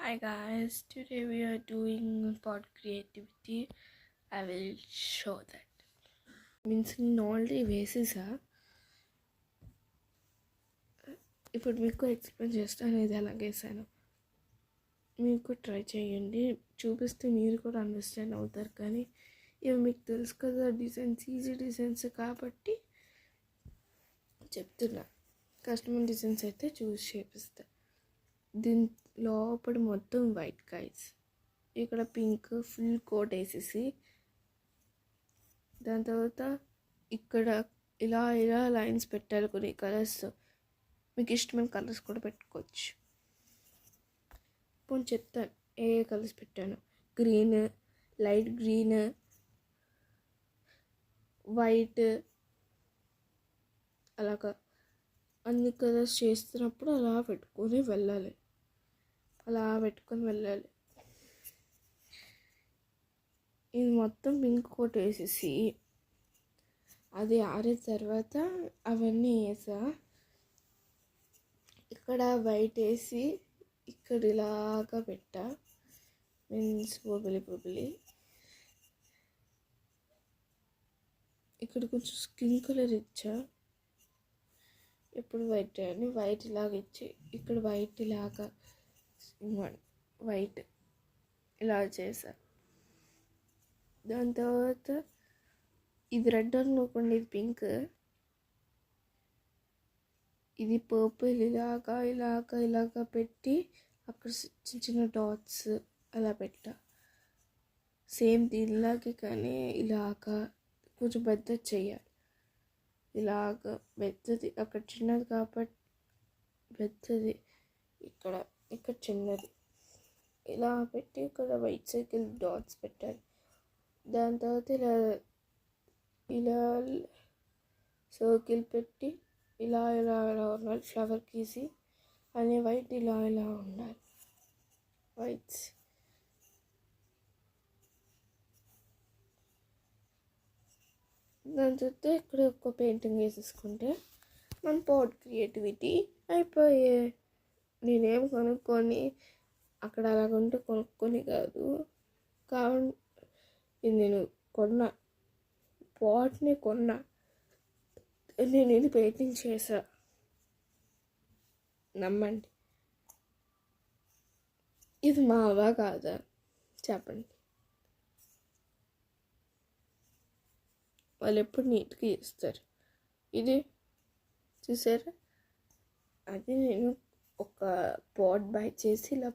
Hi guys, today we are doing pod creativity. I will show that. Means already వేసేసా ఇప్పుడు మీకు explain చేస్తాను ఇది ఎలాగేసాను. మీకు ట్రై చేయండి, చూపిస్తే మీరు కూడా అండర్స్టాండ్ అవుతారు. కానీ ఇవి మీకు తెలుసు కదా, డిజైన్స్ ఈజీ డిజైన్స్ కాబట్టి చెప్తున్నా. కస్టమర్ డిజైన్స్ అయితే చూసి చేపిస్తా. దీని లోపల మొత్తం వైట్ గైస్, ఇక్కడ పింక్ ఫుల్ కోట్ వేసేసి దాని తర్వాత ఇక్కడ ఇలా ఇలా లైన్స్ పెట్టాలి. కొన్ని కలర్స్ మీకు ఇష్టమైన కలర్స్ కూడా పెట్టుకోవచ్చు. ఇప్పుడు చెప్తాను ఏ కలర్స్ పెట్టాను. గ్రీన్, లైట్ గ్రీన్, వైట్, అలాగా అన్ని కలర్స్ చేస్తున్నప్పుడు అలా పెట్టుకొని వెళ్ళాలి. ఇది మొత్తం పింక్ కోట్ వేసేసి అది ఆరిన తర్వాత అవన్నీ వేసా. ఇక్కడ వైట్ వేసి ఇక్కడ ఇలాగా పెట్టా, మీన్స్ బొబ్బిలి. ఇక్కడ కొంచెం స్కిన్ కలర్ ఇచ్చా. ఎప్పుడు వైట్ అని వైట్ ఇలాగ ఇచ్చి ఇక్కడ వైట్ ఇలాగా వైట్ ఇలా చేసా. దాని తర్వాత ఇది రెడ్ అనుకోండి, ఇది పింక్, ఇది పర్పుల్. ఇలాగా పెట్టి అక్కడ చిన్న చిన్న డాట్స్ అలా పెట్టా. సేమ్ దీనిలాగే కానీ ఇలాగా కొంచెం పెద్దది చెయ్యాలి. ఇలాగ పెద్దది అక్కడ చిన్నది కాబట్టి పెద్దది, ఇక్కడ చిన్నది ఇలా పెట్టి ఇక్కడ వైట్ సర్కిల్ డాట్స్ పెట్టాలి. దాని తర్వాత ఇలా సర్కిల్ పెట్టి ఇలా ఉండాలి. ఫ్లవర్ గీసి అనే వైట్ ఇలా ఉండాలి. వైట్స్ దాని తర్వాత ఇక్కడ ఒక పెయింటింగ్ వేసేసుకుంటే మన పాడ్ క్రియేటివిటీ అయిపోయే. నేనేం కొనుక్కొని అక్కడ అలాగుంటే కొనుక్కొని కాదు, ఇది నేను కొన్నా, పాట్ని కొన్నా, నేను ఇది పెయింటింగ్ చేసా. నమ్మండి. ఇది మావా కాదా చెప్పండి. వాళ్ళు ఎప్పుడు నీట్గా చేస్తారు. ఇది చూసారా, అది నేను ఒక పాట్ బై చేసి ఇలా